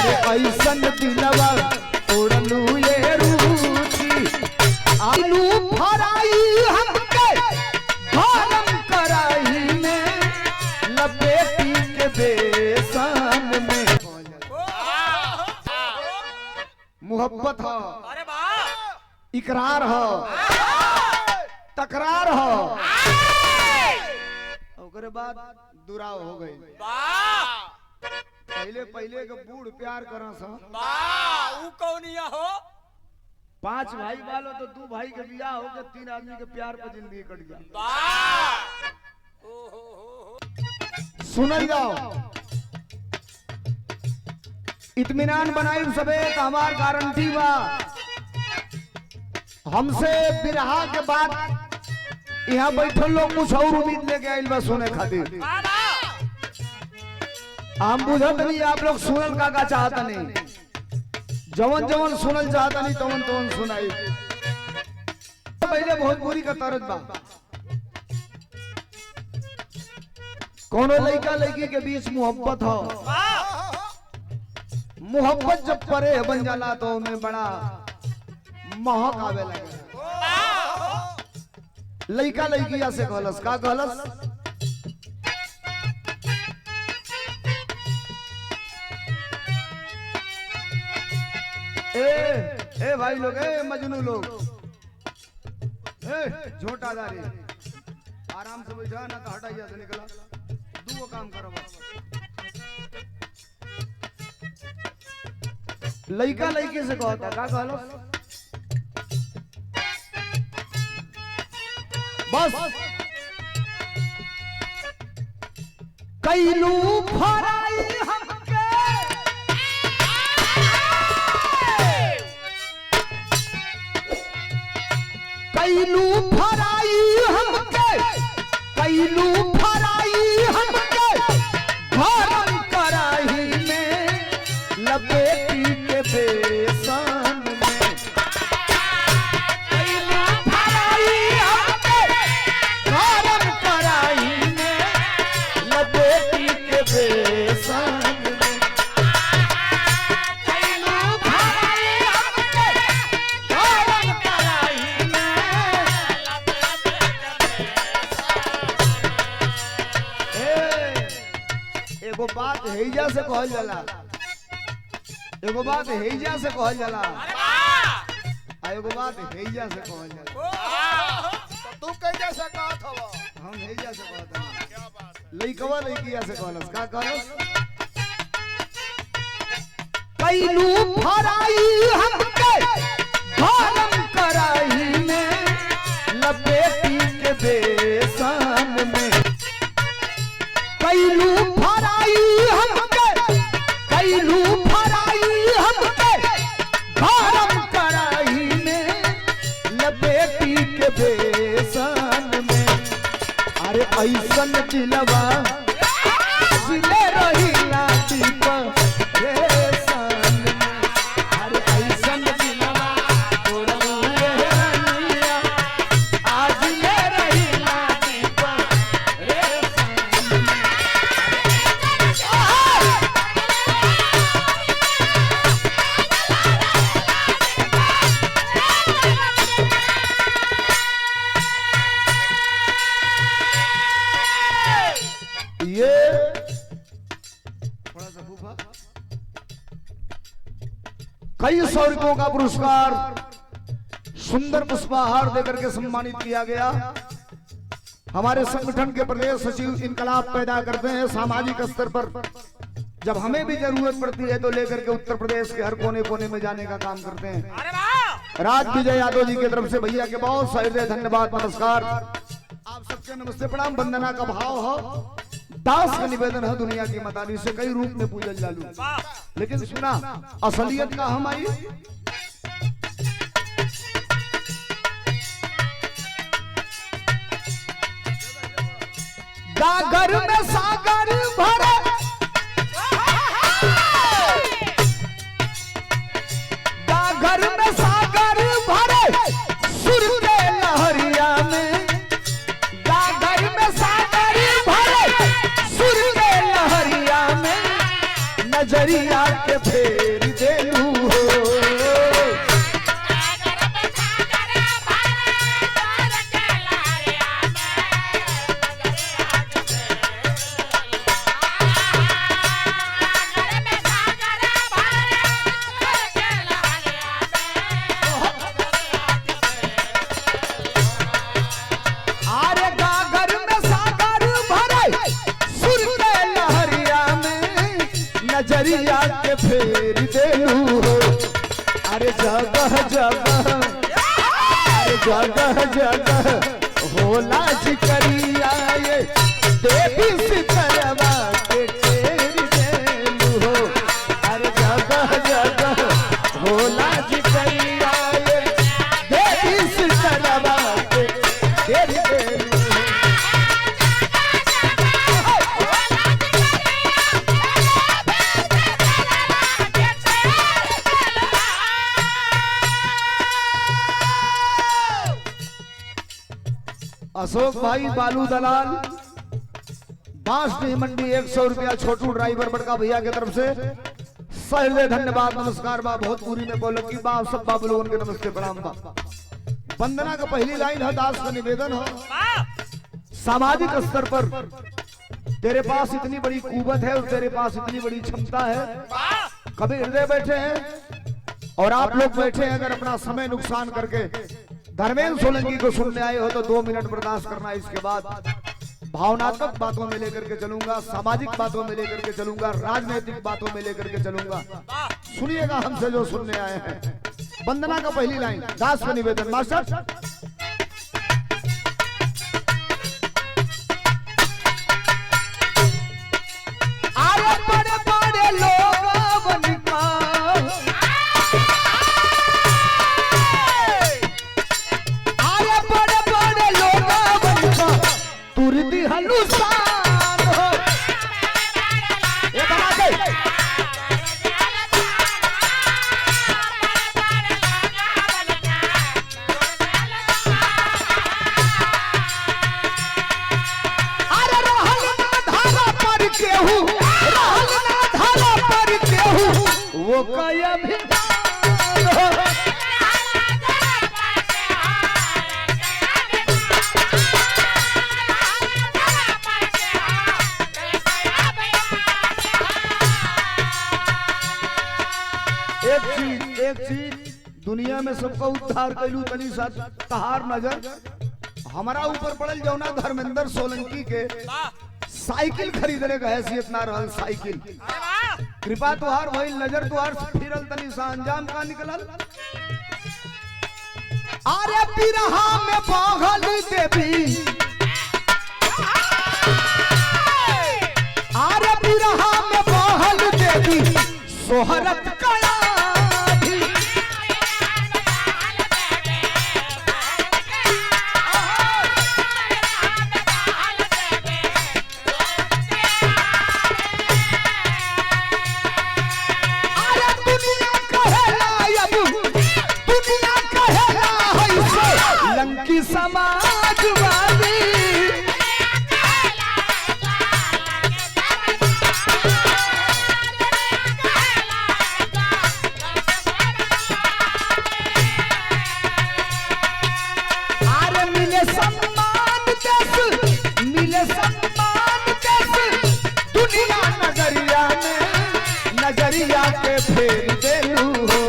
ऐसन दिलवा तोड़लू ये रूची आलू फराई हमके गरम कराई में लपेटी के बेसन में। मोहब्बत हो, अरे वाह, इकरार हो, तकरार हो, ओकरे बाद दुराव हो गई। पहले पहले के बूढ़ प्यार करा सा, ऊ कौनिया हो? 5 भाई वालों तो 2 भाई के बियाह हो गए, 3 आदमी के प्यार पर जिंदगी कट गया। सुनल जाओ, इत्मीनान बनाई सबे हमार गारंटी बा। हमसे बिरहा के बाद यहाँ बैठल लोग कुछ और उम्मीद लेके आइल बा सुने खातिर। हम बुझत नहीं, आप लोग सुनल का चाहता नहीं, जवन जवन सुनल चाहता नहीं तवन तवन सुनाई। पहले भोजपुरी का तरज बा, कोनो लड़का लड़की के बीच मोहब्बत हो, मोहब्बत जब परे बन जाला तो उनमें बड़ा महक आवे लगे। लड़का लड़किया से कहलस का कहलस, ए भाई लोग, ए मजनू लोग, ए झोटादारी, आराम से बैठा ना तो हटाइया से निकला, दूगो काम करो बस। लड़का लड़की से कहता का कहलो बस, कैलू फराई हमके कैलू फराई हमके, कैलू फराई हमके गरम कराही में लपेटी के बेसन में। कैलू फराई हमके गरम कराही में लपेटी के बेसन में। कैलू फराई हमके गरम कराही में एगो बात हैजा से कहल जाला, एगो बात हैजा से कहल जाला, एगो बात हैजा से कहल जाला। तो तू कैसे से कहत हवा? हम हैजा से कहत हनी। क्या बात है? लइकवा लइकिया से कहलस का कहलस, कैलू फराई हमके गरम कराही में लपेटी के बेसन में। कैलू फराई हमके, कैलू फराई हमके गरम कराही में लपेटी के बेसन में। अरे ऐसन दिलवा जिले रही लाठी पर बेसन में। अरे ऐसन दिलवा तोड़लू ये रनिया, आज ले रही लाठी पर बेसन में। ये थोड़ा सा फूफा, कई 100 रुपयों का पुरस्कार सुंदर पुष्पहार देकर के सम्मानित किया गया। हमारे संगठन के प्रदेश सचिव इनकलाब पैदा करते हैं सामाजिक स्तर पर, जब हमें भी जरूरत पड़ती है तो लेकर के उत्तर प्रदेश के हर कोने कोने में जाने का काम करते हैं। राज विजय यादव जी की तरफ से भैया के बहुत सारे धन्यवाद, नमस्कार। आप सबके नमस्ते प्रणाम, वंदना का भाव हो। दास का निवेदन है, दुनिया की मतारी से कई रूप में पूजल जालू, लेकिन सुना असलियत का हम आई। गागर में सागर भरे, गागर में सागर भरे सुर के लहरिया में, गागर में सागर भरे सुर के लहरिया में, नजरिया के फेर देलू हो। आरे गागर में सागर भरे सुर के लहरिया में नजरिया के फेर देलू हो। अरे जगह जगह, अरे जगह जगह होला जिकरिया ये देवी सितरवा के फेर देलू हो। अरे जगह जगह होला जिकरिया ये देवी सितरवा के फेर देलू हो। अशोक भाई बालू दलाल बांसडी मंडी 100 रुपया छोटू ड्राइवर बड़का भैया की तरफ से सहृदय धन्यवाद नमस्कार बा। बहुत पूरी में बोलो कि बा सब बाबू लोगों के नमस्ते प्रणाम बा। वंदना का पहली लाइन है दास का निवेदन हो। सामाजिक स्तर पर तेरे पास इतनी बड़ी कुवत है और तेरे पास इतनी बड़ी क्षमता है। कभी हृदय बैठे हैं और आप लोग बैठे हैं, अगर अपना समय नुकसान करके धर्मेंद्र सोलंकी को सुनने आए हो तो 2 मिनट बर्दाश्त करना। इसके बाद भावनात्मक बातों में लेकर के चलूंगा, सामाजिक बातों में लेकर के चलूंगा, राजनीतिक बातों में लेकर के चलूंगा। सुनिएगा हमसे जो सुनने आए हैं। वंदना का पहली लाइन दास का निवेदन। मास्टर आरे बड़े बड़े लोग बनका, आरे बड़े बड़े लोग बनका तुरदी हनुसान हो। ये बना दे वो काया भी एक चीज दुनिया में सबका उद्धार कैलू तनी सा तहार नजर हमारा ऊपर पड़ल जौना धर्मेंद्र सोलंकी के साइकिल खरीदने का हैसियत ना रहल। साइकिल कृपा तुहार भइल, नजर तुहार फिरल तनी सा अंजाम का निकलल। आरे बिरहा में बाघल देवी, आरे बिरहा में बाघल देवी सोहरत कया लंकी समाजवादी। आरे मिले सम्मान जैस, मिले सम्मान जैस दुनिया नजरिया में नजरिया के फेर देलू हो।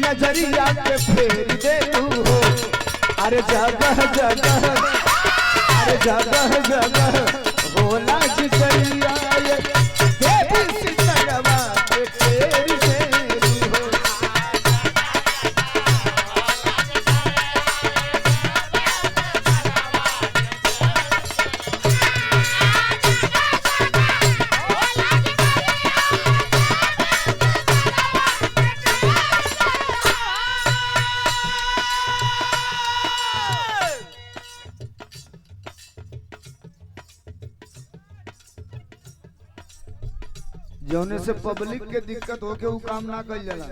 नजरिया के फेर देलू हो। अरे जगह जगह, अरे जगह जगह होला जिकरिया ये देवी सितरवा के फेर देलू हो। जौने से पब्लिक के दिक्कत हो के वो काम ना कल जाला।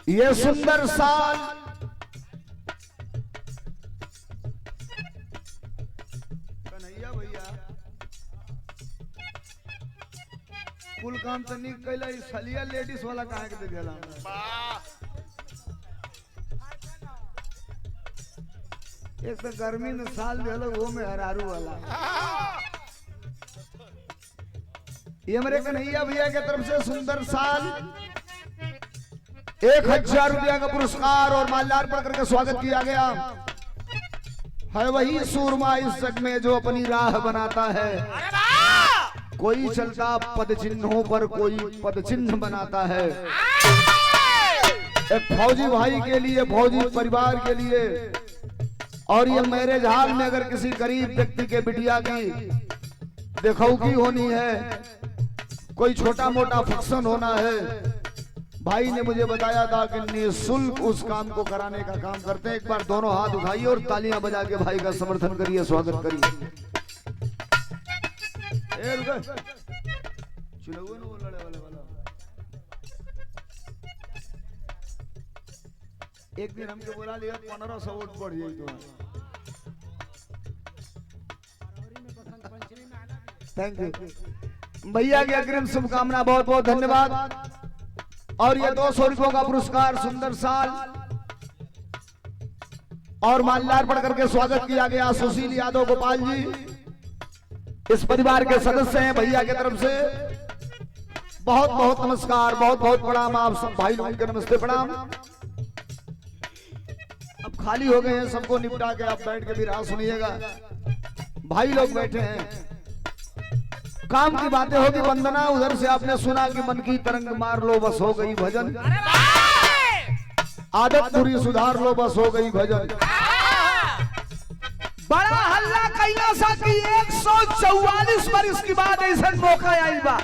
ये सुंदर साल कन्हैया भैया कुल काम तो नहीं कैला, सलिया लेडीज वाला कहाँ के देखेला। एक तो गर्मी में साल दिलो वो में हरारू वाला। ये मेरे कन्हैया भैया के तरफ से सुंदर साल 1000 रुपया का पुरस्कार और माल्यार्पण करके स्वागत किया गया है। वही सूरमा इस जग में जो अपनी राह बनाता है, कोई चलता पद चिन्हों पर, कोई पद चिन्ह बनाता है। एक फौजी भाई के लिए, फौजी परिवार के लिए, और ये मैरिज हॉल में अगर किसी गरीब व्यक्ति के बिटिया की देखौकी होनी है, कोई छोटा मोटा फंक्शन होना है, भाई ने मुझे बताया था कि निःशुल्क उस काम को कराने का काम करते हैं। एक बार दोनों हाथ उठाइए और तालियां बजा के भाई का समर्थन करिए, स्वागत करिए। एक दिन हमको बोला लिया 1500 वोट बढ़ जाए तो। थैंक यू भैया की अग्रिम शुभकामना, बहुत बहुत धन्यवाद। और ये 200 रुपयों का पुरस्कार सुंदर साल और माल्यार्पण करके स्वागत किया गया सुशील यादव गोपाल जी, इस परिवार के सदस्य हैं। भैया की तरफ से बहुत बहुत नमस्कार, बहुत बहुत प्रणाम। आप सब भाई लोगों के नमस्ते प्रणाम। अब खाली हो गए हैं, सबको निपटा के आप बैठ के भी राह सुनिएगा। भाई लोग बैठे हैं, काम की बातें होगी। वंदना उधर से आपने सुना कि मन की तरंग मार लो बस हो गई भजन, आदत बुरी सुधार लो बस हो गई भजन। बड़ा हल्ला कैला सा कि 144 वर्ष की बाद ऐसा मौका आई बा।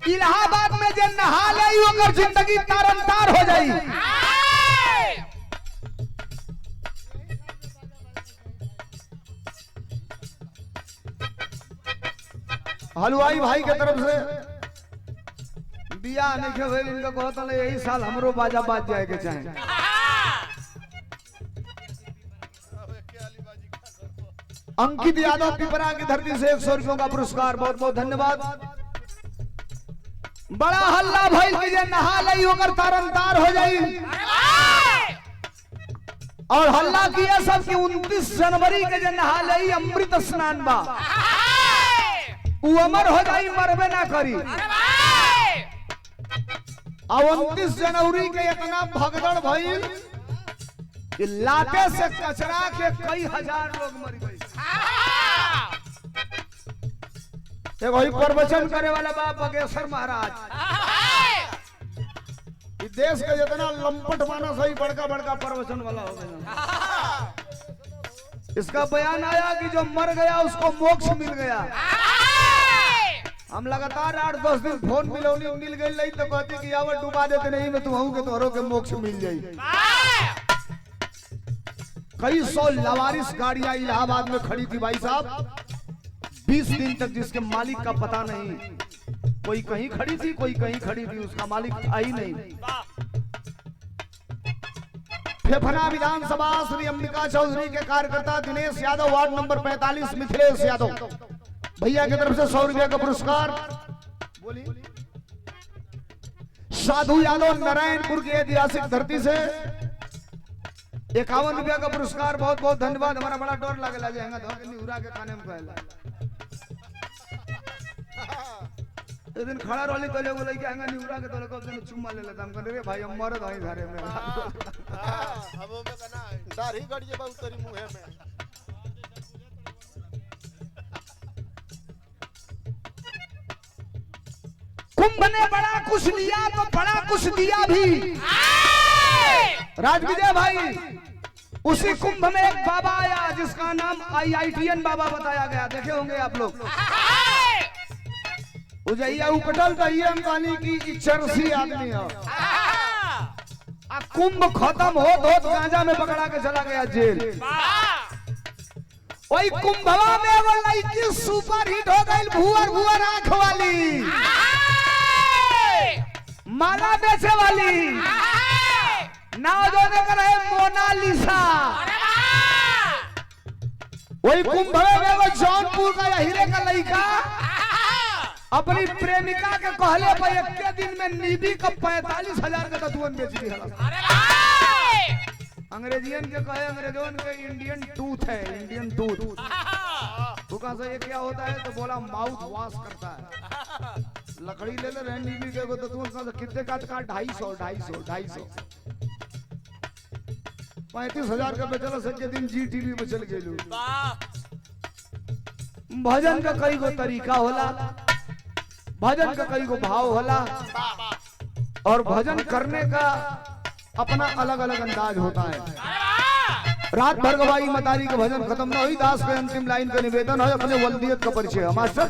इलाहाबाद में जो नहा ले अगर जिंदगी तारनतार हो जाई। हलवाई भाई के तरफ से बिया नहीं के इनका कहता है यही साल हमरो बाजा बाज जाए के चाहे। अंकित यादव पिपरा की धरती से 100 रुपयों का पुरस्कार, बहुत बहुत धन्यवाद। बड़ा हल्ला भाई की जे नहा लई होकर तारनतार हो जाई। और हल्ला किया सब कि 29 जनवरी के जे नहा लई अमृत स्नान बा, वो अमर हो जाई, मरबे ना करी। और 29 जनवरी के इतना भगदड़ भई कि लाते से कचरा के कई हजार लोग मर गए। एक वही प्रवचन करे वाला बाप बगेश्वर महाराज, इस देश का जितना लंपट मानस है बड़का बड़का प्रवचन वाला हो गया। इसका बयान आया कि जो मर गया उसको मोक्ष मिल गया। हम लगातार 8-10 दिन फोन मिलौनी मिल गई तो कहती कि आवत डुबा देते नहीं में तुम के तोहरों के मोक्ष मिल जाई। कई 100 लवारिस गाड़ियां इलाहाबाद में खड़ी थी भाई साहब, 20 दिन तक जिसके मालिक का पता नहीं। कोई कहीं खड़ी थी, कोई कहीं खड़ी थी, उसका मालिक था ही नहीं। फेफना विधानसभा श्री अंबिका चौधरी के कार्यकर्ता दिनेश यादव, वार्ड नंबर 45, मिथिलेश यादव भैया की तरफ से 100 रुपया का पुरस्कार। साधु यादव नारायणपुर की ऐतिहासिक धरती से 51 रुपया का पुरस्कार, बहुत बहुत धन्यवाद। हमारा बड़ा डर लगे जाएगा निहुरा के खाने में पहला एक दिन खड़ा रोली तो लोग लेके आएंगे निहुरा के तो लोग चुम्मा ले लेता हम कहते रे भाई हम मरद हई धारे में अब में कना दाढ़ी गड़िए बहुत तेरी मुंह में। कुंभ ने बड़ा कुछ लिया तो बड़ा कुछ दिया भी। राजविजय भाई, उसी कुंभ में एक बाबा आया जिसका नाम IITN बाबा बताया गया, देखे होंगे आप लोग। उजैया उपटल तो ये पानी की चरसी आदमी है। कुंभ खत्म हो तो गांजा में पकड़ा के चला गया जेल। वही कुंभवा में वो लड़की सुपर हिट हो गई, भुअर भुअर आंख वाली, माला बेचे वाली, नाव जोने का रहे मोनालिसा। वही कुंभवे में वो जौनपुर का हीरे का लड़का अपनी प्रेमिका के कहले पर एक के दिन में नीबी का 45,000 का तत्वन बेच दिया। अंग्रेजियन के कहे, अंग्रेजों के इंडियन टूथ है, इंडियन टूथ। तो कहा से ये क्या होता है, तो बोला माउथ वॉश करता है। लकड़ी ले ले रहे नीबी के को, तो तुम कितने का 250 35,000 का बेचला से के दिन जी टीवी में चल गेलू। भजन का कई गो तरीका होला, भजन का कई गो भाव होला, और भजन करने का अपना अलग अलग अंदाज होता है। रात भर गवाई मतारी के भजन खत्म न हुई, दास के अंतिम लाइन का निवेदन है, अपने वल्दियत का परिचय। मास्टर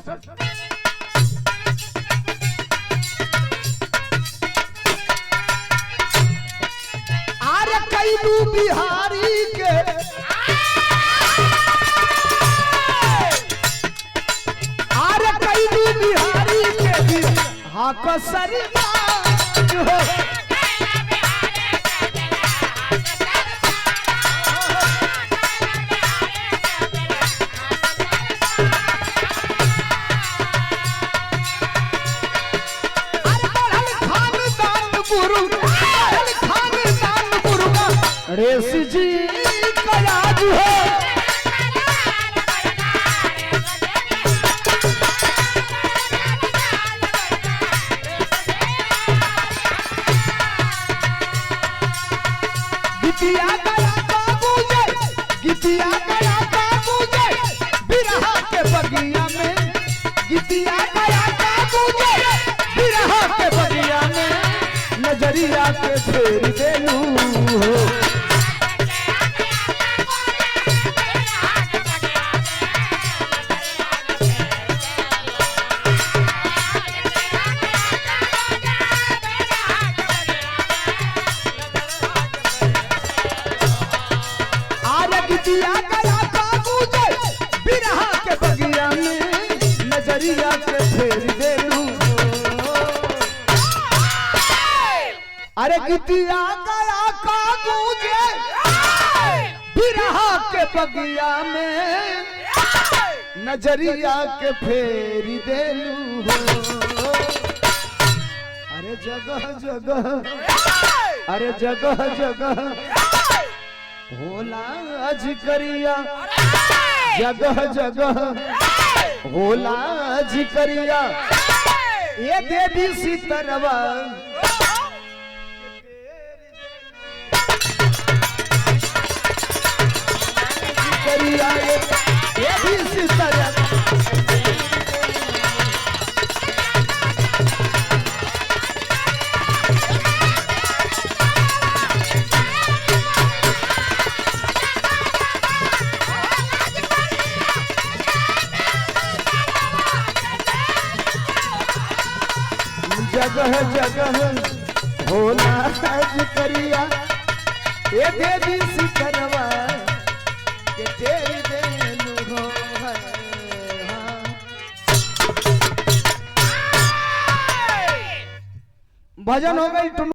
आरे कैलू बिहारी के बिहारी के हाँ कसरी हो। रेस जी कयाज हो। गितिया गया बाबूजी, गितिया गया बाबूजी बिरहा के बगिया में, गितिया गया बाबूजी बिरहा के बगिया में, नजरिया के फेर देलू हो। गितिया गया बाबूजी बिरहा के बगिया में, नजरिया के फेर देलू। अरे गितिया गया बाबूजी बिरहा के बगिया में, नजरिया के फेर देलू हो। अरे जगह जगह, अरे जगह जगह होला जिकरिया, जगह जगह होला जिकरिया, ये देवी सीतरवा जिकरिया, ये देवी सीतरवा। जगह जगह होला जिकरिया, ये देवी सिकरवा के तेरी देलू हो। भजन हो गई।